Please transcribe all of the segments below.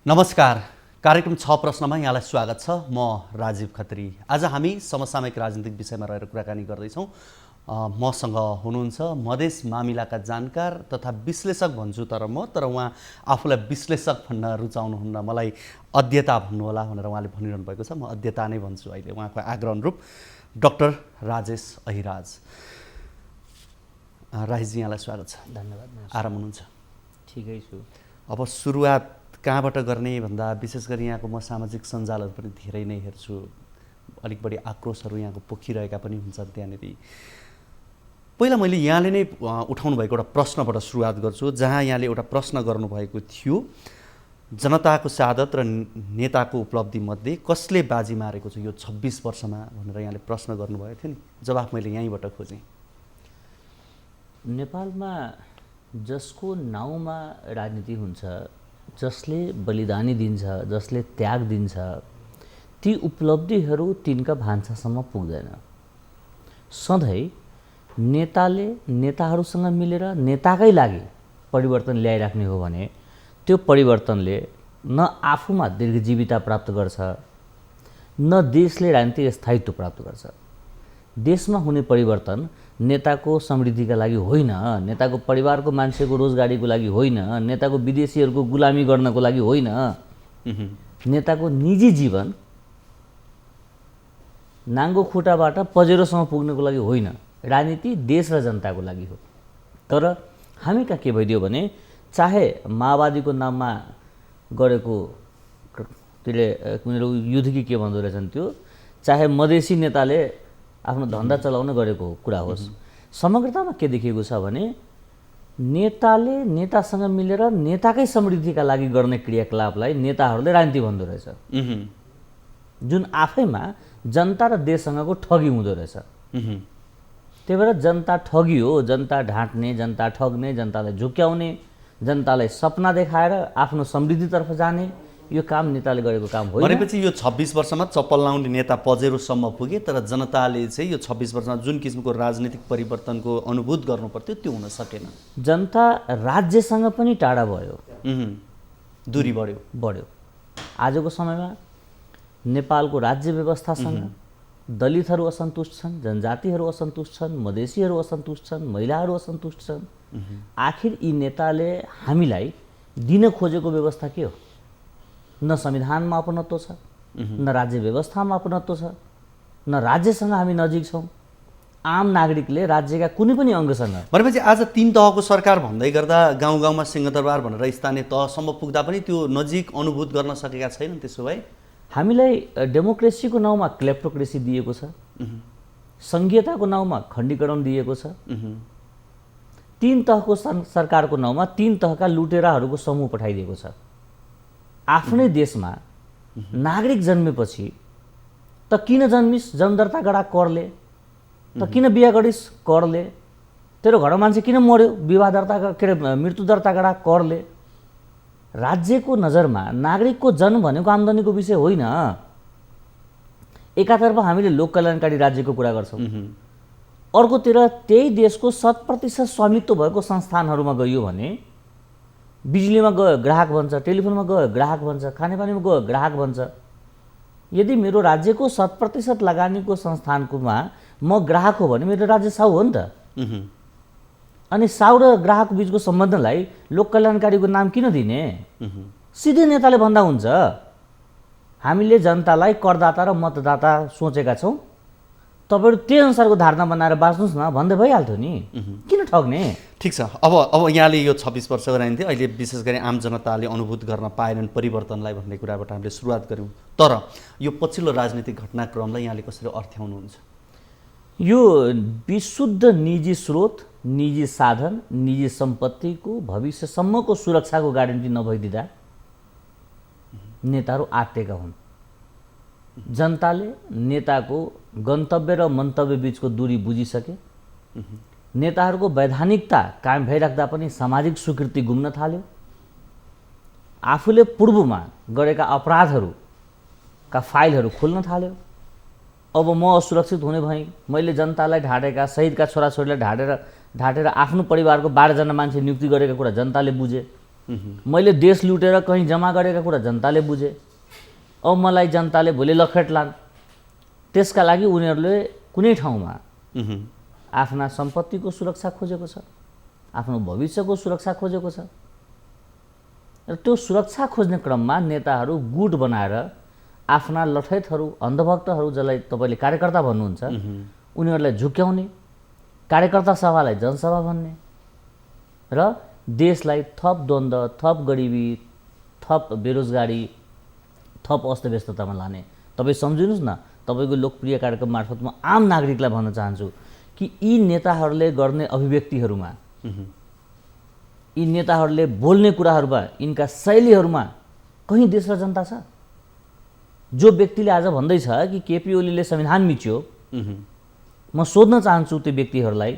नमस्कार। कार्यक्रम 6 प्रश्नमा यहाँलाई स्वागत छ। म राजीव खत्री। आज हामी समसामयिक राजनीतिक विषयमा रहेर कुराकानी गर्दैछौँ। मसँग हुनुहुन्छ मधेस मामिलाका जानकार तथा विश्लेषक भन्छु तर उहाँ आफूलाई विश्लेषक भन्न रुचाउनुहुन्न, मलाई अध्येता भन्नुहोला भनेर उहाँले भनिरहनु भएको छ। म अध्येता नै भन्छु अहिले, उहाँको आग्रह अनुरूप। डाक्टर राजेश अहिराज। राजेशजी, यहाँलाई स्वागत छ। धन्यवाद। आराम हुनुहुन्छ? ठिकै छु। अब सुरुवात कहाँबाट गर्ने भन्दा विशेष गरी यहाँको म सामाजिक सञ्जालहरू पनि धेरै नै हेर्छु, अलिक बढी आक्रोशहरू यहाँको पोखिरहेका पनि हुन्छन् त्यहाँनिर। पहिला मैले यहाँले नै उठाउनु भएको एउटा प्रश्नबाट सुरुवात गर्छु, जहाँ यहाँले एउटा प्रश्न गर्नुभएको थियो, जनताको शहादत र नेताको उपलब्धिमध्ये कसले बाजी मारेको छ यो 26 वर्षमा भनेर यहाँले प्रश्न गर्नुभएको थियो नि। जवाफ मैले यहीँबाट खोजेँ। नेपालमा जसको नाउँमा राजनीति हुन्छ, जसले बलिदानी दिन्छ, जसले त्याग दिन्छ, ती उपलब्धिहरू तिनका भान्सासम्म पुग्दैन। सधैँ नेताले नेताहरूसँग मिलेर नेताकै लागि परिवर्तन ल्याइराख्ने हो भने त्यो परिवर्तनले न आफूमा दीर्घजीविता प्राप्त गर्छ, न देशले राजनीतिक स्थायित्व प्राप्त गर्छ। देशमा हुने परिवर्तन नेताको समृद्धिका लागि होइन, नेताको परिवारको मान्छेको रोजगारीको लागि होइन, नेताको विदेशीहरूको गुलामी गर्नको लागि होइन, नेताको निजी जीवन नाङ्गो खुट्टाबाट पजेरोसम्म पुग्नको लागि होइन। राजनीति देश र जनताको लागि हो। तर हामी कहाँ के भइदियो भने, चाहे माओवादीको नाममा गरेको त्यसले कुनै युद्ध कि के भन्दो रहेछन् त्यो, चाहे मधेसी नेताले आफ्नो धन्दा चलाउन गरेको कुरा होस्, समग्रतामा के देखिएको छ भने नेताले नेतासँग मिलेर नेताकै समृद्धिका लागि गर्ने क्रियाकलापलाई नेताहरूले राजनीति भन्दो रहेछ, जुन आफैमा जनता र देशसँगको ठगी हुँदो रहेछ। त्यही भएर जनता ठगियो, जनता ढाँट्ने, जनता ठग्ने, जनतालाई झुक्याउने, जनतालाई सपना देखाएर आफ्नो समृद्धितर्फ जाने, यो काम नेताले गरेको काम होइन। भनेपछि यो 26 वर्षमा चप्पल लाउने नेता पजेरोसम्म पुगे, तर जनताले चाहिँ यो 26 वर्षमा जुन किसिमको राजनीतिक परिवर्तनको अनुभूत गर्नु पर्थ्यो त्यो हुन सकेन। जनता राज्यसँग पनि टाढा भयो, दूरी बढ्यो। आजको समयमा नेपालको राज्य व्यवस्थासँग दलितहरू असन्तुष्ट छन्, जनजातिहरू असन्तुष्ट छन्, मधेसीहरू असन्तुष्ट छन्, महिलाहरू असन्तुष्ट छन्। आखिर यी नेताले हामीलाई दिन खोजेको व्यवस्था के हो? न संविधानमा अपनत्व छ, न राज्य व्यवस्थामा अपनत्व छ, न राज्यसँग हामी नजिक छौँ। आम नागरिकले राज्यका कुनै पनि अङ्गसँग। भनेपछि आज 3 तहको सरकार भन्दै गर्दा गाउँ गाउँमा सिंहदरबार भनेर स्थानीय तहसम्म पुग्दा पनि त्यो नजिक अनुभूत गर्न सकेका छैनन्। त्यसो भए हामीलाई डेमोक्रेसीको नाउँमा क्लेप्टोक्रेसी दिएको छ, सङ्घीयताको नाउँमा खण्डीकरण दिएको छ, 3 तहको सरकारको नाउँमा 3 तहका लुटेराहरूको समूह पठाइदिएको छ। आफ्नै देशमा नागरिक जन्मेपछि त किन जन्मिस जन्मदर्ता गरा करले, त किन बिहा गरिस् करले, तेरो घरमा मान्छे किन मर्यो विवाह दर्ता के अरे मृत्यु दर्ता गरा करले। राज्यको नजरमा नागरिकको जन्म भनेको आम्दानीको विषय होइन। एकातर्फ हामीले लोक कल्याणकारी राज्यको कुरा गर्छौँ, अर्कोतिर त्यही देशको 100% स्वामित्व भएको संस्थानहरूमा गइयो भने बिजुलीमा गयो ग्राहक भन्छ, टेलिफोनमा गयो ग्राहक भन्छ, खानेपानीमा गयो ग्राहक भन्छ। यदि मेरो राज्यको 100% लगानीको संस्थानकोमा म ग्राहक हो भने मेरो राज्य साउ हो नि त। अनि साउ र ग्राहक बिचको सम्बन्धलाई लोक कल्याणकारीको नाम किन दिने? सिधै नेताले भन्दा हुन्छ, हामीले जनतालाई करदाता र मतदाता सोचेका छौँ, तपाईँहरू त्यही अनुसारको धारणा बनाएर बाँच्नुहोस् न भन्दै भइहाल्थ्यो नि, किन ठग्ने? ठिक छ। अब यहाँले यो 26 वर्षको राजनीति अहिले विशेष गरी आम जनताले अनुभूत गर्न पाएनन् परिवर्तनलाई भन्ने कुराबाट हामीले सुरुवात गऱ्यौँ। तर यो पछिल्लो राजनीतिक घटनाक्रमलाई यहाँले कसरी अर्थ्याउनुहुन्छ? यो विशुद्ध निजी स्रोत, निजी साधन, निजी सम्पत्तिको भविष्यसम्मको सुरक्षाको ग्यारेन्टी नभइदिँदा नेताहरू आत्तेका हुन्। जनताले नेताको गन्तव्य र मन्तव्य बिचको दूरी बुझिसके। नेताहरूको वैधानिकता कायम भइराख्दा पनि सामाजिक स्वीकृति गुम्न थाल्यो। आफूले पूर्वमा गरेका अपराधहरूका फाइलहरू खोल्न थाल्यो। अब म असुरक्षित हुने भएँ, मैले जनतालाई ढाँटेका, शहीदका छोराछोरीलाई ढाँटेर आफ्नो परिवारको 12 जना मान्छे नियुक्ति गरेका कुरा जनताले बुझे। मैले देश लुटेर कहीँ जम्मा गरेका कुरा जनताले बुझे, अब मलाई जनताले भोलि लखेट्लान्, त्यसका लागि उनीहरूले कुनै ठाउँमा आफ्ना सम्पत्तिको सुरक्षा खोजेको छ, आफ्नो भविष्यको सुरक्षा खोजेको छ। र त्यो सुरक्षा खोज्ने क्रममा नेताहरू गुट बनाएर आफ्ना लठैतहरू, अन्धभक्तहरू, जसलाई तपाईँले कार्यकर्ता भन्नुहुन्छ, उनीहरूलाई झुक्याउने, कार्यकर्ता सभालाई जनसभा भन्ने र देशलाई थप द्वन्द्व, थप गरिबी, थप बेरोजगारी, थप अस्तव्यस्ततामा लाने। तपाईँ सम्झिनुहोस् न, तपाईँको लोकप्रिय कार्यक्रम मार्फत म आम नागरिकलाई भन्न चाहन्छु कि यी नेताहरूले गर्ने अभिव्यक्तिहरूमा, यी नेताहरूले बोल्ने कुराहरूमा, यिनका शैलीहरूमा कहीँ देश र जनता छ? जो व्यक्तिले आज भन्दैछ कि केपी ओलीले संविधान मिच्यो, म सोध्न चाहन्छु त्यो व्यक्तिहरूलाई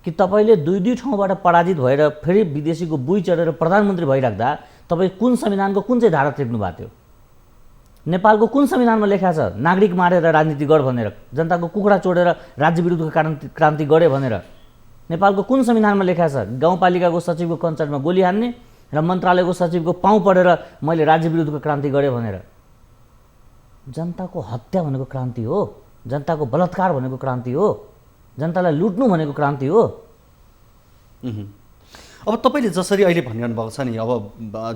कि तपाईँले दुई ठाउँबाट पराजित भएर फेरि विदेशीको बुई चढेर प्रधानमन्त्री भइराख्दा तपाईँ कुन संविधानको कुन चाहिँ धारा टिप्नु भएको थियो? नेपालको कुन संविधानमा लेखा छ नागरिक मारेर राजनीति गर भनेर, जनताको कुखुरा चोडेर राज्य विरुद्धको क्रान्ति गरे भनेर? नेपालको कुन संविधानमा लेखा छ गाउँपालिकाको सचिवको कञ्चरमा गोली हान्ने र मन्त्रालयको सचिवको पाउ पढेर मैले राज्य विरुद्धको क्रान्ति गरेँ भनेर? जनताको हत्या भनेको क्रान्ति हो, जनताको बलात्कार भनेको क्रान्ति हो, जनतालाई लुट्नु भनेको क्रान्ति हो। अब तपाईँले जसरी अहिले भनिरहनु भएको छ नि, अब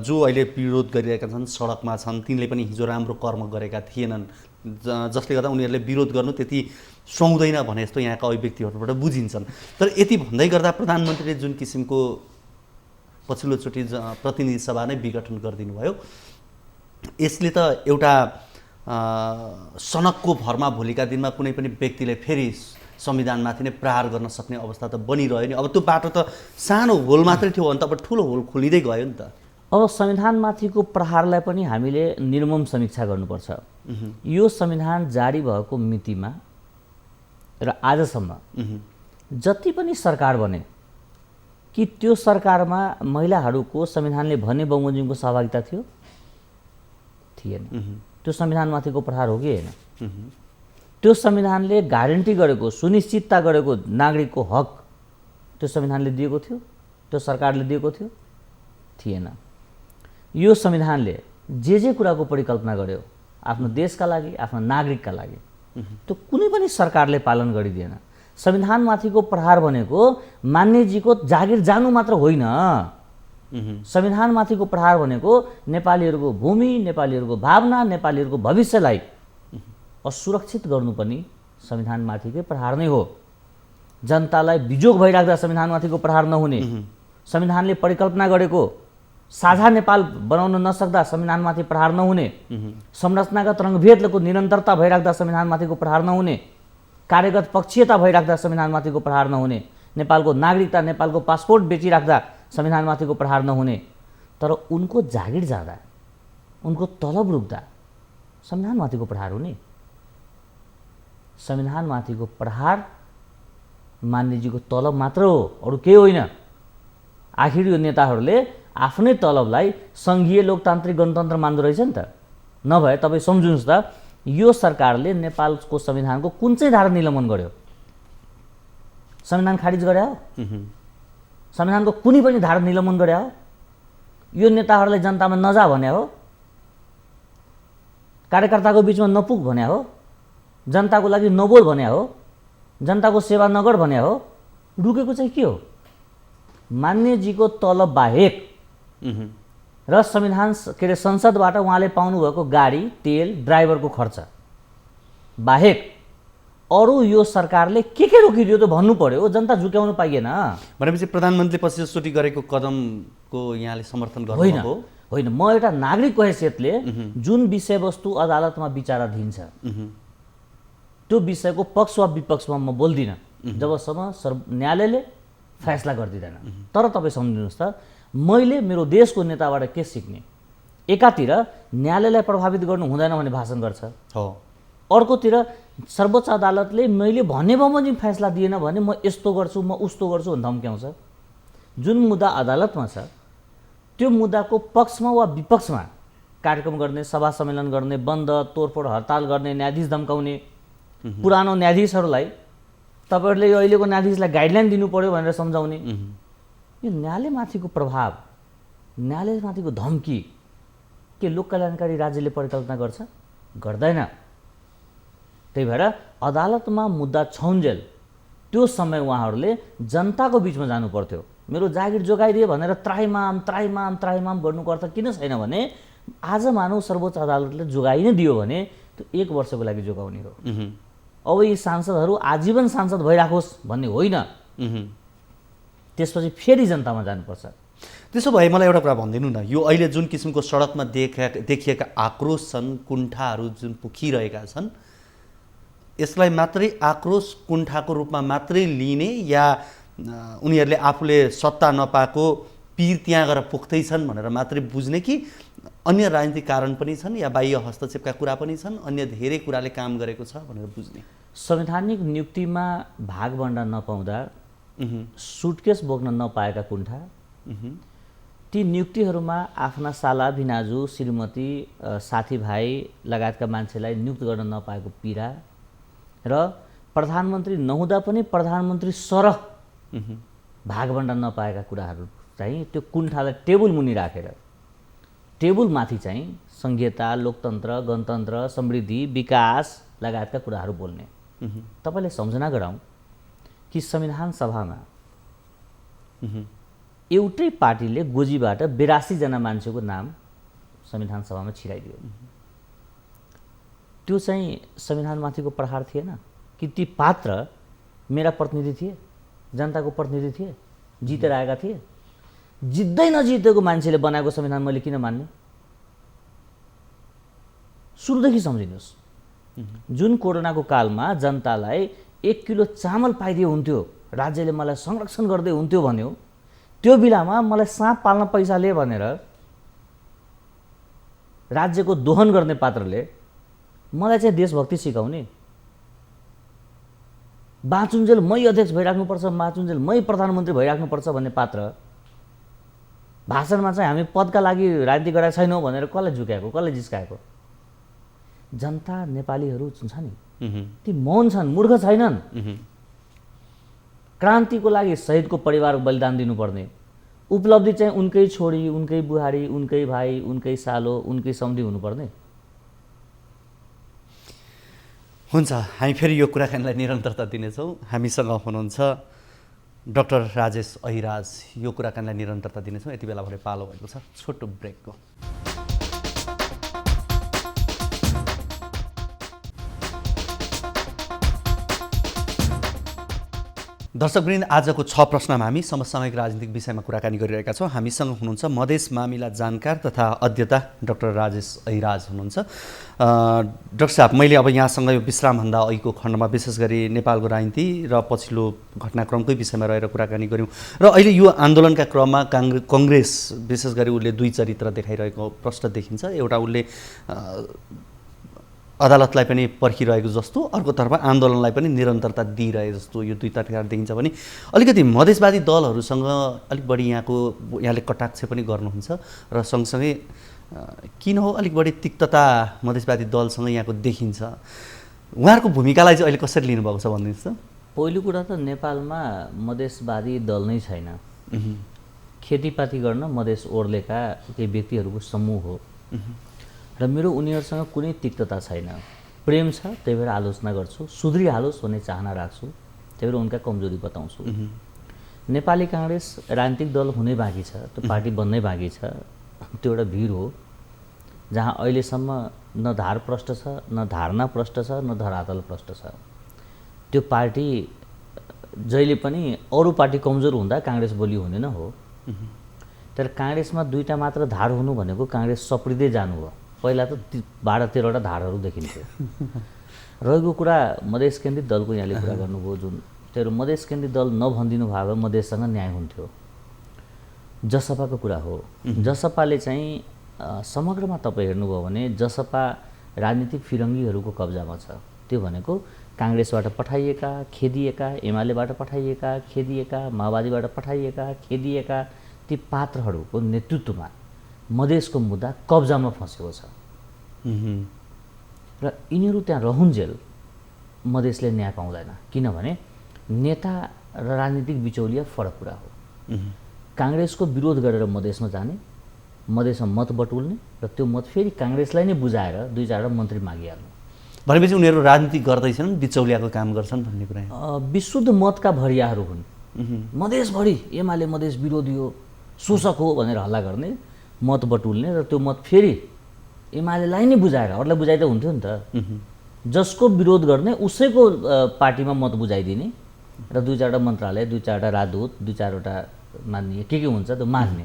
जो अहिले विरोध गरिरहेका छन्, सडकमा छन्, तिनले पनि हिजो राम्रो कर्म गरेका थिएनन्, जसले गर्दा उनीहरूले विरोध गर्नु त्यति सुहाउँदैन भने जस्तो यहाँका अभिव्यक्तिहरूबाट बुझिन्छन्। तर यति भन्दै गर्दा प्रधानमन्त्रीले जुन किसिमको पछिल्लोचोटि प्रतिनिधि सभा नै विघटन गरिदिनु भयो, यसले त एउटा सनकको भरमा भोलिका दिनमा कुनै पनि व्यक्तिले फेरि संविधानमाथि नै प्रहार गर्न सक्ने अवस्था त बनिरह्यो नि। अब त्यो बाटो त सानो होल मात्रै थियो भने त अब ठुलो होल खोलिँदै गयो नि त। अब संविधानमाथिको प्रहारलाई पनि हामीले निर्मम समीक्षा गर्नुपर्छ। यो संविधान जारी भएको मितिमा र आजसम्म जति पनि सरकार बने कि त्यो सरकारमा महिलाहरूको संविधानले भने बमोजिमको सहभागिता थियो? थिएन। त्यो संविधानमाथिको प्रहार हो कि होइन? त्यो संविधानले ग्यारेन्टी गरेको, सुनिश्चितता गरेको नागरिकको हक त्यो संविधानले दिएको थियो? त्यो सरकारले दिएको थियो? थिएन। यो संविधानले जे कुराको परिकल्पना गर्यो आफ्नो देशका लागि, आफ्नो नागरिकका लागि, त्यो कुनै पनि सरकारले पालन गरिदिएन। संविधानमाथिको प्रहार भनेको मान्यजीको जागिर जानु मात्र होइन। संविधानमाथिको प्रहार भनेको नेपालीहरूको भूमि, नेपालीहरूको भावना, नेपालीहरूको भविष्यलाई असुरक्षित गर्नु पनि संविधानमाथिकै प्रहार नै हो। जनतालाई बिजोग भइराख्दा संविधानमाथिको प्रहार नहुने, संविधानले परिकल्पना गरेको साझा नेपाल बनाउन नसक्दा संविधानमाथि प्रहार नहुने, संरचनागत रङ्गभेदको निरन्तरता भइराख्दा संविधानमाथिको प्रहार नहुने, कार्यगत पक्षीयता भइराख्दा संविधानमाथिको प्रहार नहुने, नेपालको नागरिकता, नेपालको पासपोर्ट बेचिराख्दा संविधानमाथिको प्रहार नहुने, तर उनको जागिर जाँदा, उनको तलब रुक्दा संविधानमाथिको प्रहार हुने। संविधानमाथिको प्रहार मान्यजीको तलब मात्र हो, अरू केही होइन। आखिर यो नेताहरूले आफ्नै तलबलाई सङ्घीय लोकतान्त्रिक गणतन्त्र मान्दो रहेछ नि त। नभए तपाईँ सम्झिनुहोस् त, यो सरकारले नेपालको संविधानको कुन चाहिँ धारा निलम्बन गर्यो? संविधान खारिज गरे हो? संविधानको कुनै पनि धारा निलम्बन गरे हो? यो नेताहरूलाई जनतामा नजा भने हो? कार्यकर्ताको बिचमा नपुग भने हो? जनताको लागि नबोल भने हो? जनताको सेवा नगर भने हो? रुकेको चाहिँ के हो? मान्यजीको तलब बाहेक र संविधान संसदबाट उहाँले पाउनुभएको गाडी, तेल, ड्राइभरको खर्च बाहेक अरू यो सरकारले के रोकिदियो त भन्नु पर्यो। जनता झुक्याउनु पाइएन। भनेपछि प्रधानमन्त्रीले पछिल्लोचोटि गरेको कदमको यहाँले समर्थन गर्नुभएको होइन। म एउटा नागरिकको हैसियतले जुन विषयवस्तु अदालतमा विचाराधीन छ त्यो विषयको पक्ष वा विपक्षमा म बोल्दिनँ जबसम्म न्यायालयले फैसला गरिदिँदैन। तर तपाईँ सम्झिनुहोस् त, मैले मेरो देशको नेताबाट के सिक्ने? एकातिर न्यायालयलाई प्रभावित गर्नु हुँदैन भन्ने भाषण गर्छ, अर्कोतिर सर्वोच्च अदालतले मैले भने बमोजिम फैसला दिएन भने म यस्तो गर्छु, म उस्तो गर्छु भन्ने धम्क्याउँछ। जुन मुद्दा अदालतमा छ त्यो मुद्दाको पक्षमा वा विपक्षमा कार्यक्रम गर्ने, सभा सम्मेलन गर्ने, बन्द, तोडफोड, हडताल गर्ने, न्यायाधीश धम्काउने, पुरानो न्यायाधीशहरूलाई तपाईँहरूले यो अहिलेको न्यायाधीशलाई गाइडलाइन दिनु पर्यो भनेर सम्झाउने, यो न्यायालयमाथिको प्रभाव न्यायालयमाथिको धम्की के लोक कल्याणकारी राज्यले परिकल्पना गर्छ? गर्दैन। त्यही भएर अदालतमा मुद्दा छौन्जेल त्यो समय उहाँहरूले जनताको बिचमा जानु पर्थ्यो। मेरो जागिर जोगाइदिए भनेर त्राइमाम त्राइमाम त्राइमाम गर्नुको अर्थ किन छैन भने आज मानव सर्वोच्च अदालतले जोगाइ नै दियो भने त्यो 1 वर्षको लागि जोगाउने हो। अब यी सांसदहरू आजीवन सांसद भइराखोस् भन्ने होइन, त्यसपछि फेरि जनतामा जानुपर्छ। त्यसो भए मलाई एउटा कुरा भनिदिनु न, यो अहिले जुन किसिमको सडकमा देखिएका आक्रोश छन्, कुण्ठाहरू जुन पोखिरहेका छन्, यसलाई मात्रै आक्रोश कुण्ठाको रूपमा मात्रै लिने या उनीहरूले आफूले सत्ता नपाएको पीर त्यहाँ गएर पोख्दैछन् भनेर मात्रै बुझ्ने कि अन्य राजनीतिक कारण पनि छन् या बाह्य हस्तक्षेपका कुरा पनि छन्, अन्य धेरै कुराले काम गरेको छ भनेर बुझ्ने? संवैधानिक नियुक्तिमा भाग भण्डा नपाउँदा सुटकेस बोक्न नपाएका कुण्ठा, ती नियुक्तिहरूमा आफ्ना साला भिनाजु श्रीमती साथीभाइ लगायतका मान्छेलाई नियुक्त गर्न नपाएको पीडा र प्रधानमन्त्री नहुँदा पनि प्रधानमन्त्री सरह भागभण्डा नपाएका कुराहरू चाहिँ त्यो कुण्ठालाई टेबुल मुनि राखेर टेबुलमाथि चाहिँ संघीयता, लोकतन्त्र, गणतन्त्र, समृद्धि, विकास लगायतका कुराहरू बोल्ने। तपाईँले सम्झना गराउँ कि संविधान सभामा एउटै पार्टीले गोजीबाट 82 जना मान्छेको नाम संविधान सभामा छिराइदियो। त्यो चाहिँ संविधानमाथिको प्रहार थिएन कि ती पात्र मेरा प्रतिनिधि थिए, जनताको प्रतिनिधि थिए, जितेर आएका थिए? जित्दै नजितेको मान्छेले बनाएको संविधान मैले किन मान्ने? सुरुदेखि सम्झिनुहोस्, जुन कोरोनाको कालमा जनतालाई 1 किलो चामल पाइदिए हुन्थ्यो, राज्यले मलाई संरक्षण गर्दै हुन्थ्यो भन्यो, त्यो बेलामा मलाई साँप पाल्न पैसा ले भनेर राज्यको दोहन गर्ने पात्रले मलाई चाहिँ देशभक्ति सिकाउने, बाँचुन्जेल मै अध्यक्ष भइराख्नुपर्छ, बाँचुन्जेल मै प्रधानमन्त्री भइराख्नुपर्छ भन्ने पात्र भाषणमा चाहिँ हामी पदका लागि राजनीति गरेका छैनौँ भनेर कसलाई झुकाएको, कसलाई जिस्काएको? जनता नेपालीहरू छ नि, ती मौन छन्, मूर्ख छैनन्। क्रान्तिको लागि शहीदको परिवार बलिदान दिनुपर्ने, उपलब्धि चाहिँ उनकै छोरी, उनकै बुहारी, उनकै भाइ, उनकै सालो, उनकै सम्धी हुनुपर्ने। हुन्छ, हामी फेरि यो कुराकानीलाई निरन्तरता दिनेछौँ। हामीसँग हुनुहुन्छ डाक्टर राजेश अहिराज। यो कुराकानीलाई निरन्तरता दिनेछौँ। यति बेला भरे पालो भएको छ छोटो ब्रेकको। दर्शकवृन्द, आजको 6 प्रश्नमा हामी समसामयिक राजनीतिक विषयमा कुराकानी गरिरहेका छौँ। हामीसँग हुनुहुन्छ मधेस मामिला जानकार तथा अध्येता डाक्टर राजेश अहिराज हुनुहुन्छ। डाक्टर साहब, मैले अब यहाँसँग यो विश्रामभन्दा अघिको खण्डमा विशेष गरी नेपालको राजनीति र पछिल्लो घटनाक्रमकै विषयमा रहेर कुराकानी गऱ्यौँ र अहिले यो आन्दोलनका क्रममा कङ्ग्रेस विशेष गरी उसले 2 चरित्र देखाइरहेको प्रश्न देखिन्छ। एउटा उसले अदालतलाई पनि पर्खिरहेको जस्तो, अर्कोतर्फ आन्दोलनलाई पनि निरन्तरता दिइरहे जस्तो यो 2 तरिका देखिन्छ भने अलिकति मधेसवादी दलहरूसँग अलिक बढी यहाँले कटाक्ष पनि गर्नुहुन्छ र सँगसँगै किन हो अलिक बढी तिक्तता मधेसवादी दलसँग यहाँको देखिन्छ? उहाँहरूको भूमिकालाई चाहिँ अहिले कसरी लिनुभएको छ भनिदिनुहोस् त। पहिलो कुरा त नेपालमा मधेसवादी दल नै छैन। खेतीपाती गर्न मधेस ओर्लेका केही व्यक्तिहरूको समूह हो र मेरो उनीहरूसँग कुनै तिक्तता छैन। प्रेम छ, त्यही भएर आलोचना गर्छु, सुध्रिहालोस् भन्ने चाहना राख्छु, त्यही भएर उनका कमजोरी बताउँछु। नेपाली काङ्ग्रेस राजनीतिक दल हुनै बाँकी छ, त्यो पार्टी बन्नै बाँकी छ। त्यो एउटा भिड हो जहाँ अहिलेसम्म न धार प्रष्ट छ, न धारणा प्रष्ट छ, न धरातल प्रष्ट छ। त्यो पार्टी जहिले पनि अरू पार्टी कमजोर हुँदा काङ्ग्रेस बलियो हुने न हो। तर काङ्ग्रेसमा 2टा मात्र धार हुनु भनेको काङ्ग्रेस सप्रिँदै जानु हो। पहिला त 12-13वटा धारहरू देखिन्थ्यो। रहेको कुरा मधेस केन्द्रित दलको यहाँले कुरा गर्नुभयो, जुन त्यो मधेस केन्द्रित दल नभनिदिनु भयो भए मधेससँग न्याय हुन्थ्यो। जसपाको कुरा हो, जसपाले चाहिँ समग्रमा तपाईँ हेर्नुभयो भने जसपा राजनीतिक फिरङ्गीहरूको कब्जामा छ। त्यो भनेको काङ्ग्रेसबाट पठाइएका, खेदिएका, एमालेबाट पठाइएका, खेदिएका, माओवादीबाट पठाइएका, खेदिएका ती पात्रहरूको नेतृत्वमा मधेसको मुद्दा कब्जामा फँसेको छ र यिनीहरू त्यहाँ रहुन्जेल मधेसले न्याय पाउँदैन। किनभने नेता र राजनीतिक बिचौलिया फरक कुरा हो। काङ्ग्रेसको विरोध गरेर मधेसमा जाने मधेसमा मत बटुल्ने र त्यो मत फेरि काङ्ग्रेसलाई नै बुझाएर 2-4 मन्त्री मागिहाल्नु। भनेपछि उनीहरू राजनीति गर्दैछन्, बिचौलियाको काम गर्छन् भन्ने कुरा विशुद्ध मतका भरियाहरू हुन्। मधेसभरि एमाले मधेस विरोधी हो, शोषक हो भनेर हल्ला गर्ने, मत बटुल्ने र त्यो मत फेरि एमालेलाई नै बुझाएर, अरूलाई बुझाइदिँदा हुन्थ्यो नि त। जसको विरोध गर्ने उसैको पार्टीमा मत बुझाइदिने र 2-4 मन्त्रालय, 2-4 राजदूत, 2-4वटा मान्ने के हुन्छ त्यो माग्ने,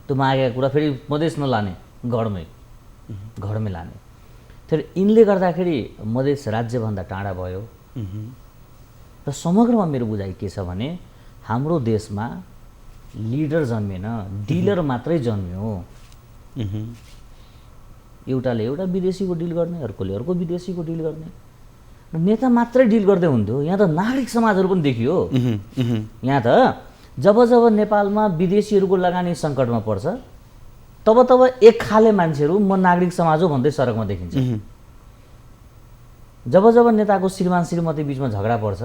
त्यो मागेका कुरा फेरि मधेस नलाने, घरमै लाने। तर यिनले गर्दाखेरि मधेस राज्यभन्दा टाढा भयो। र समग्रमा मेरो बुझाइ के छ भने हाम्रो देशमा लिडर जन्मेन, डिलर मात्रै जन्म्यो। एउटाले एउटा विदेशीको डिल गर्ने, अर्कोले अर्को विदेशीको डिल गर्ने, र नेता मात्रै डिल गर्दै हुन्थ्यो। यहाँ त नागरिक समाजहरू पनि देखियो। यहाँ त जब जब नेपालमा विदेशीहरूको लगानी सङ्कटमा पर्छ तब तब एक खाले मान्छेहरू म नागरिक समाज हो भन्दै सडकमा देखिन्छ। जब जब नेताको श्रीमान श्रीमती बिचमा झगडा पर्छ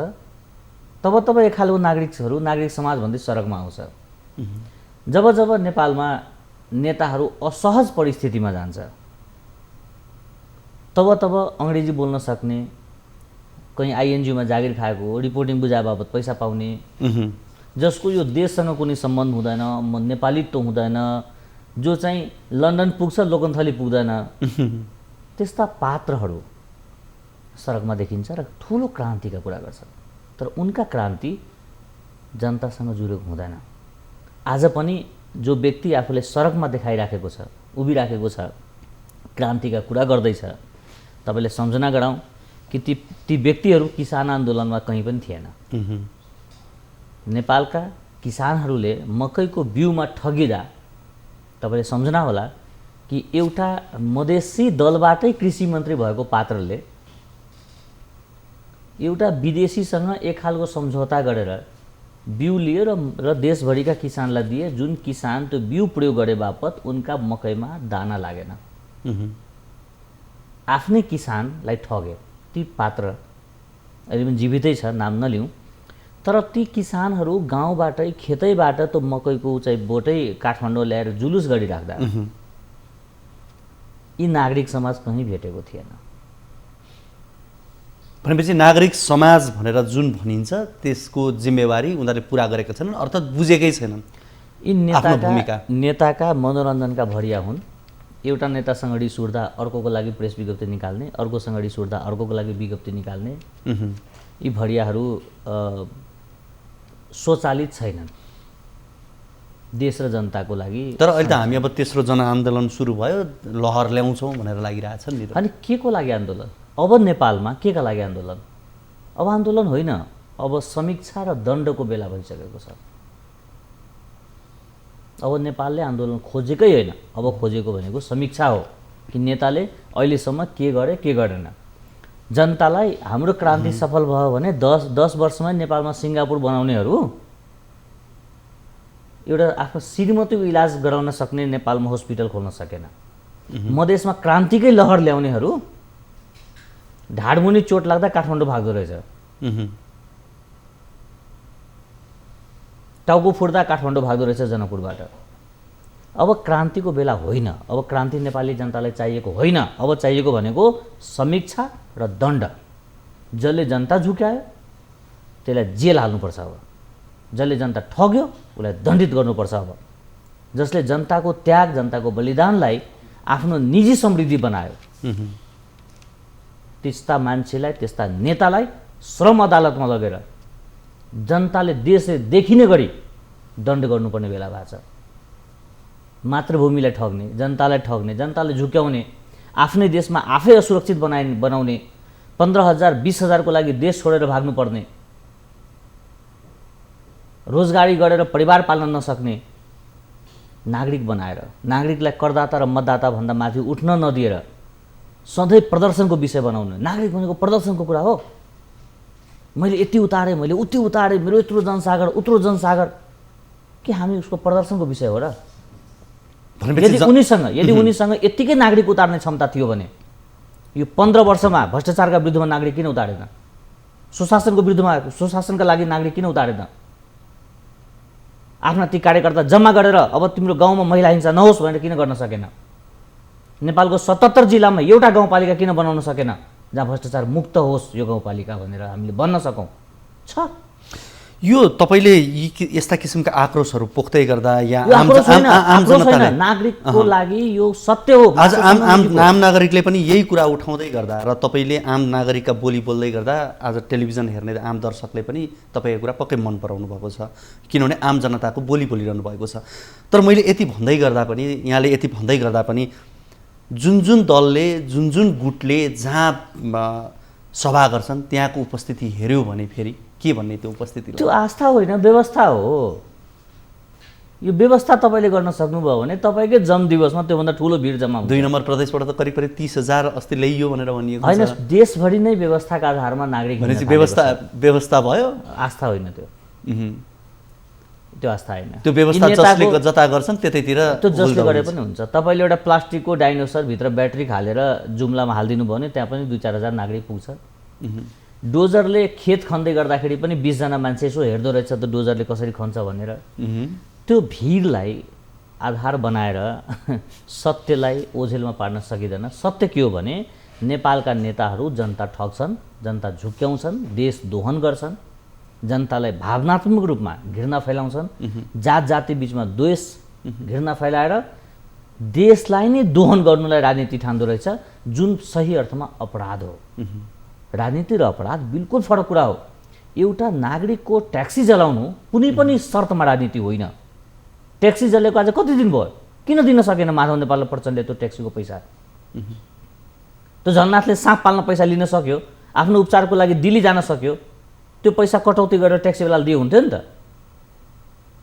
तब तब एक खालको नागरिकहरू नागरिक समाज भन्दै सडकमा आउँछ। जब जब नेपालमा नेताहरू असहज परिस्थितिमा जान्छ तब तब अङ्ग्रेजी बोल्न सक्ने, कहीँ आइएनजिओमा जागिर खाएको, रिपोर्टिङ बुझाए बाबत पैसा पाउने, जसको यो देशसँग कुनै सम्बन्ध हुँदैन, नेपालीत्व हुँदैन, जो चाहिँ लन्डन पुग्छ लोकन्थली पुग्दैन, त्यस्ता पात्रहरू सडकमा देखिन्छ र ठुलो क्रान्तिका कुरा गर्छ। तर उनका क्रान्ति जनतासँग जुडेको हुँदैन। आज पनि जो व्यक्ति आफूले सडकमा देखाइराखेको छ, उभिराखेको छ, क्रान्तिका कुरा गर्दैछ, तपाईँले सम्झना गराउँ कि ती व्यक्तिहरू किसान आन्दोलनमा कहीँ पनि थिएन। नेपालका किसानहरूले मकैको बिउमा ठगिँदा तपाईँले सम्झना होला कि एउटा मधेसी दलबाटै कृषि मन्त्री भएको पात्रले एउटा विदेशीसँग एक खालको सम्झौता गरेर बिउ लिए र देशभरिका किसानलाई दिए, जुन किसान त्यो बिउ प्रयोग गरे बापत उनका मकैमा दाना लागेन। आफ्नै किसानलाई ठगे। ती पात्र अहिले पनि जीवितै छ, नाम नलिउँ, तर ती किसानहरू गाउँबाटै खेतैबाट त्यो मकैको चाहिँ बोटै काठमाडौँ ल्याएर जुलुस गरिराख्दा यी नागरिक समाज कहीँ भेटेको थिएन। भनेपछि नागरिक समाज भनेर जुन भनिन्छ त्यसको जिम्मेवारी उनीहरूले पुरा गरेका छैनन्, अर्थात् बुझेकै छैनन्। यी नेताका मनोरञ्जनका भरिया हुन्। एउटा नेतासँग रिस उठ्दा अर्कोको लागि प्रेस विज्ञप्ति निकाल्ने, अर्कोसँग रिस उठ्दा अर्कोको लागि विज्ञप्ति निकाल्ने, यी भरियाहरू स्वचालित छैनन् देश र जनताको लागि। तर अहिले त हामी अब तेस्रो जनआन्दोलन सुरु भयो, लहर ल्याउँछौँ भनेर लागिरहेछन् नि। अनि के को लागि आन्दोलन? अब नेपालमा के का लागि आन्दोलन? अब आन्दोलन होइन, अब समीक्षा र दण्डको बेला भइसकेको छ। अब नेपालले आन्दोलन खोजेकै होइन, अब खोजेको भनेको समीक्षा हो कि नेताले अहिलेसम्म के गरे के गरेन। जनतालाई हाम्रो क्रान्ति सफल भयो भने 10 वर्षमै नेपालमा सिङ्गापुर बनाउनेहरू एउटा आफ्नो श्रीमतीको इलाज गराउन सक्ने नेपालमा हस्पिटल खोल्न सकेन। मधेसमा क्रान्तिकै लहर ल्याउनेहरू ढाडमुनि चोट लाग्दा काठमाडौँ भाग्दो रहेछ, टाउको फुट्दा काठमाडौँ भाग्दो रहेछ जनकपुरबाट। अब क्रान्तिको बेला होइन, अब क्रान्ति नेपाली जनतालाई चाहिएको होइन। अब चाहिएको भनेको समीक्षा र दण्ड। जसले जनता झुक्यायो त्यसलाई जेल हाल्नुपर्छ। अब जसले जनता ठग्यो उसलाई दण्डित गर्नुपर्छ। अब जसले जनताको त्याग, जनताको बलिदानलाई आफ्नो निजी समृद्धि बनायो त्यस्ता मान्छेलाई, त्यस्ता नेतालाई श्रम अदालतमा लगेर जनताले देशले देखिने गरी दण्ड गर्नुपर्ने बेला भएको छ। मातृभूमिलाई ठग्ने, जनतालाई ठग्ने, जनतालाई झुक्याउने, आफ्नै देशमा आफै असुरक्षित बनाउने, 15,000 20,000 को लागि देश छोडेर भाग्नुपर्ने, रोजगारी गरेर परिवार पाल्न नसक्ने नागरिक बनाएर, नागरिकलाई करदाता र मतदाता भन्दा माथि उठ्न नदिएर सधैँ प्रदर्शनको विषय बनाउनु। नागरिक भनेको प्रदर्शनको कुरा हो। मैले यति उतारेँ, मैले उति उतारेँ, मेरो यत्रो जनसागर, उत्रो जनसागर, के हामी उसको प्रदर्शनको विषय हो र? यदि उनीसँग यत्तिकै नागरिक उतार्ने क्षमता थियो भने यो 15 वर्षमा भ्रष्टाचारका विरुद्धमा नागरिक किन उतारेन? सुशासनको विरुद्धमा, सुशासनका लागि नागरिक किन उतारेन? आफ्ना ती कार्यकर्ता जम्मा गरेर अब तिम्रो गाउँमा महिला हिंसा नहोस् भनेर किन गर्न सकेन? नेपालको 77 जिल्लामा एउटा गाउँपालिका किन बनाउन सकेन जहाँ भ्रष्टाचार मुक्त होस् यो गाउँपालिका भनेर हामीले भन्न सकौँ? छ। यो तपाईँले यस्ता किसिमका आक्रोशहरू पोख्दै गर्दा या यो आम आक्रोश होइन, आम आक्रोश होइन, जनतालाई नागरिकको लागि यो सत्य हो। आज आम नागरिकले पनि यही कुरा उठाउँदै गर्दा र तपाईँले आम नागरिकका बोली बोल्दै गर्दा आज टेलिभिजन हेर्ने आम दर्शकले पनि तपाईँको कुरा पक्कै मन पराउनु भएको छ, किनभने आम जनताको बोली बोलिरहनु भएको छ। तर मैले यति भन्दै गर्दा पनि, यहाँले यति भन्दै गर्दा पनि जुन जुन दलले, जुन जुन गुटले जहाँ सभा गर्छन् त्यहाँको उपस्थिति हेऱ्यो भने फेरि के भन्ने त्यो उपस्थिति? त्यो आस्था होइन, व्यवस्था हो। यो व्यवस्था तपाईँले गर्न सक्नुभयो भने तपाईँकै जन्मदिवसमा त्योभन्दा ठुलो भिड जम्मा हुन्छ। 2 नम्बर प्रदेशबाट त करिब 30,000 अस्ति ल्याइयो भनेर भनिएको छ। होइन, देशभरि नै व्यवस्थाका आधारमा नागरिक व्यवस्था भयो, आस्था होइन त्यो। त्यो आस्था होइन, त्यो व्यवस्था जसले जता गर्छन् त्यतैतिर त्यो जसले गरे पनि हुन्छ। तपाईँले एउटा प्लास्टिकको डाइनोसर भित्र ब्याट्री हालेर जुम्लामा हालिदिनु भयो भने त्यहाँ पनि 2-4 हजार नागरिक पुग्छ। डोजरले खेत खन्दै गर्दाखेरि पनि 20 जना मान्छे यसो हेर्दो रहेछ त डोजरले कसरी खन्छ भनेर। त्यो भिडलाई आधार बनाएर सत्यलाई ओझेलमा पार्न सकिँदैन। सत्य के हो भने नेपालका नेताहरू जनता ठग्छन्, जनता झुक्क्याउँछन्, देश दोहन गर्छन्, जनतालाई भावनात्मक रूपमा घृणा फैलाउँछन्, जात जाति बिचमा द्वेष घृणा फैलाएर देशलाई नै दोहन गर्नुलाई राजनीति ठान्दो रहेछ, जुन सही अर्थमा अपराध हो। राजनीति र अपराध बिल्कुल फरक कुरा हो। एउटा नागरिकको ट्याक्सी जलाउनु कुनै पनि शर्तमा राजनीति होइन। ट्याक्सी जलेको आज कति दिन भयो, किन दिन सकेन माधव नेपाल प्रचण्डले त्यो ट्याक्सीको पैसा? त्यो झलनाथले साँप पाल्न पैसा लिन सक्यो, आफ्नो उपचारको लागि दिल्ली जान सक्यो, त्यो पैसा कटौती गरेर ट्याक्सीवालाले दिए हुन्थ्यो नि त।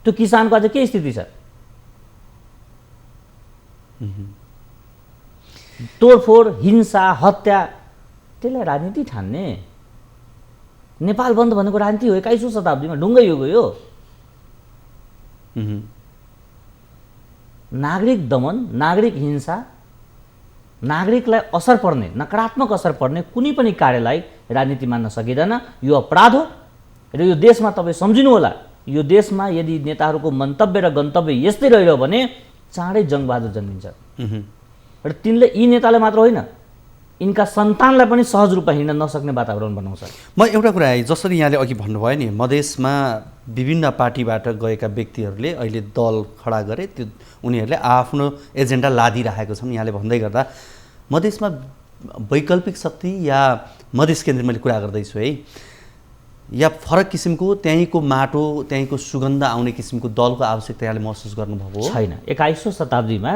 त्यो किसानको आज के स्थिति छ? तोडफोड, हिंसा, हत्या, त्यसलाई राजनीति ठान्ने? नेपाल बन्द भनेको राजनीति हो 21औं शताब्दीमा, ढुङ्गै युग हो यो। नागरिक दमन, नागरिक हिंसा, नागरिकलाई असर पर्ने, नकारात्मक असर पर्ने कुनै पनि कार्यलाई राजनीति मान्न सकिँदैन। यो अपराध हो र यो देशमा तपाईँ सम्झिनु होला, यो देशमा यदि नेताहरूको मन्तव्य र गन्तव्य यस्तै रह्यो भने चाँडै जङ्गबहादुर जन्मिन्छ। र तिनले यी नेताले मात्र होइन, यिनका सन्तानलाई पनि सहज रूपमा हिँड्न नसक्ने वातावरण बनाउँछ। म एउटा कुरा जसरी यहाँले अघि भन्नुभयो नि, मधेसमा विभिन्न पार्टीबाट गएका व्यक्तिहरूले अहिले दल खडा गरे, त्यो उनीहरूले आफ्नो एजेन्डा लादिरहेको छन्। यहाँले भन्दै गर्दा मधेसमा वैकल्पिक शक्ति या मधेस केन्द्र मैले कुरा गर्दैछु है, या फरक किसिमको त्यहीँको माटो, त्यहीँको सुगन्ध आउने किसिमको दलको आवश्यकता यहाँले महसुस गर्नुभएको छैन? 21औं शताब्दीमा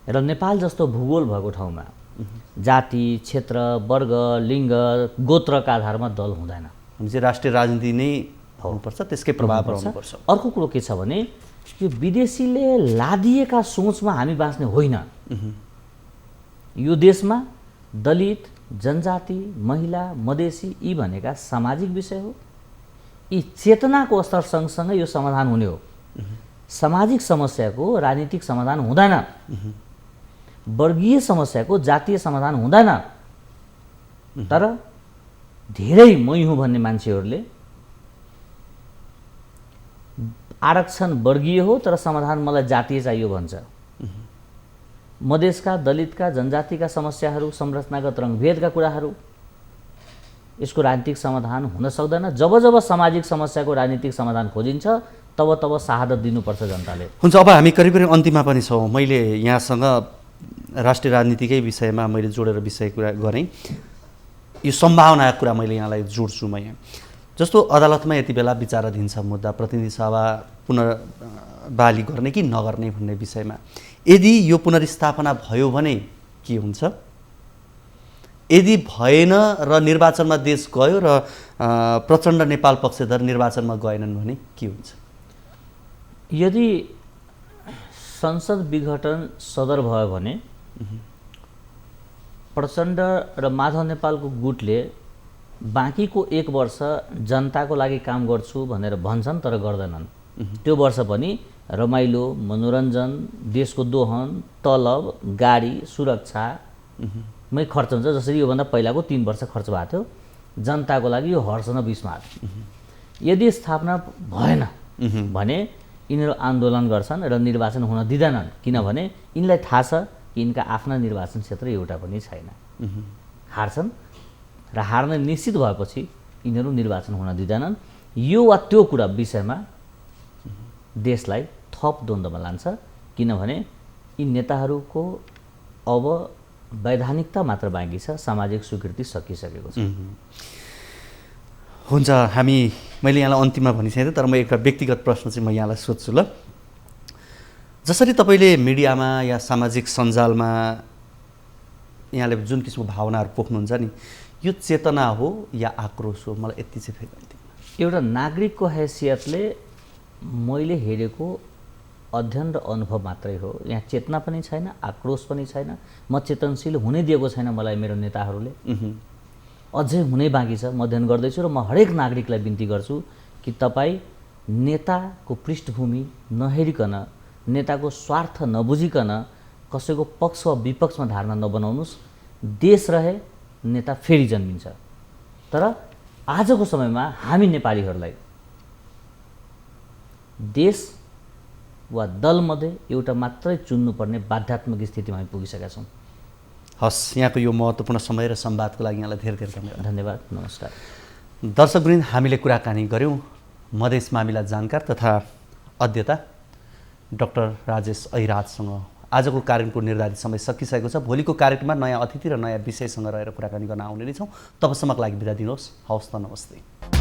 र नेपाल जस्तो भूगोल भएको ठाउँमा जाति, क्षेत्र, वर्ग, लिङ्ग, गोत्रका आधारमा दल हुँदैन। चाहिँ राष्ट्रिय राजनीति नै हुनुपर्छ, त्यसकै प्रभाव पर्नुपर्छ। अर्को कुरो के छ भने यो विदेशीले लादिएका सोचमा हामी बाँच्ने होइन। यो देशमा दलित, जनजाति, महिला, मधेसी यी भनेका सामाजिक विषय हो। यी चेतनाको स्तर सँगसँगै यो समाधान हुने हो। सामाजिक समस्याको राजनीतिक समाधान हुँदैन, वर्गीय समस्याको जातीय समाधान हुँदैन। तर धेरै मै हुँ भन्ने मान्छेहरूले आरक्षण वर्गीय हो तर समाधान मलाई जातीय चाहियो भन्छ। मधेसका, दलितका, जनजातिका समस्याहरू, संरचनागत रङभेदका कुराहरू, यसको राजनीतिक समाधान हुन सक्दैन। जब जब सामाजिक समस्याको राजनीतिक समाधान खोजिन्छ तब तब शहादत दिनुपर्छ जनताले। हुन्छ, अब हामी करिब करिब अन्तिममा पनि छौँ। मैले यहाँसँग राष्ट्रिय राजनीतिकै विषयमा मैले जोडेर विषय कुरा गरेँ। यो सम्भावनाको कुरा मैले यहाँलाई जोड्छु म यहाँ। जस्तो अदालतमा यति बेला विचाराधीन छ मुद्दा प्रतिनिधि सभा पुनर्बहाली गर्ने कि नगर्ने भन्ने विषयमा। यदि यो पुनर्स्थापना भयो भने के हुन्छ? यदि भएन र निर्वाचनमा देश गयो र प्रचण्ड नेपाल पक्षधर निर्वाचनमा गएनन् भने के हुन्छ? यदि संसद विघटन सदर भयो भने प्रचण्ड र माधव नेपालको गुटले बाँकीको 1 वर्ष जनताको लागि काम गर्छु भनेर भन्छन् तर गर्दैनन्। त्यो वर्ष पनि रमाइलो, मनोरञ्जन, देशको दोहन, तलब, गाडी, सुरक्षा मै खर्च हुन्छ। जसरी योभन्दा पहिलाको 3 वर्ष खर्च भएको थियो जनताको लागि। यो हर्ष न विस्मात। यदि स्थापना भएन भने यिनीहरू आन्दोलन गर्छन् र निर्वाचन हुन दिँदैनन्, किनभने यिनलाई थाहा छ कि यिनका आफ्ना निर्वाचन क्षेत्र एउटा पनि छैन। हार्छन् र हार्न निश्चित भएपछि यिनीहरू निर्वाचन हुन दिँदैनन्। यो वा त्यो कुरा विषयमा देशलाई थप द्वन्द्वमा लान्छ, किनभने यी नेताहरूको अब वैधानिकता मात्र बाँकी छ, सामाजिक स्वीकृति सकिसकेको छ। हुन्छ, मैले यहाँलाई अन्तिममा भनिसकेँ, तर म एउटा व्यक्तिगत प्रश्न चाहिँ म यहाँलाई सोध्छु ल। जसरी तपाईँले मिडियामा या सामाजिक सञ्जालमा यहाँले जुन किसिमको भावनाहरू पोख्नुहुन्छ नि, यो चेतना हो या आक्रोश हो? मलाई यति चाहिँ फेरि अन्तिममा एउटा नागरिकको हैसियतले मैले हेरेको अध्ययन र अनुभव मात्रै हो। यहाँ चेतना पनि छैन, आक्रोश पनि छैन। म चेतनशील हुनै दिएको छैन मलाई मेरो नेताहरूले, अझै हुनै बाँकी छ। म अध्ययन गर्दैछु र म हरेक नागरिकलाई बिन्ती गर्छु कि तपाईँ नेताको पृष्ठभूमि नहेरिकन, नेताको स्वार्थ नबुझिकन कसैको पक्ष वा विपक्षमा धारणा नबनाउनुहोस्। देश रहे नेता फेरि जन्मिन्छ। तर आजको समयमा हामी नेपालीहरूलाई देश वा दलमध्ये एउटा मात्रै चुन्नुपर्ने बाध्यात्मक स्थितिमा हामी पुगिसकेका छौँ। हस्, यहाँको यो महत्त्वपूर्ण समय र संवादको लागि यहाँलाई धेरै धेरै धन्यवाद। धन्यवाद, नमस्कार। दर्शकवृन्द, हामीले कुराकानी गऱ्यौँ मधेस मामिला जानकार तथा अध्येता डाक्टर राजेश ऐराजसँग। आजको कार्यक्रमको निर्धारित समय सकिसकेको छ। भोलिको कार्यक्रममा नयाँ अतिथि र नयाँ विषयसँग रहेर कुराकानी गर्न आउने नै छौँ। तबसम्मको लागि बिदा दिनुहोस्। हवस् त, नमस्ते।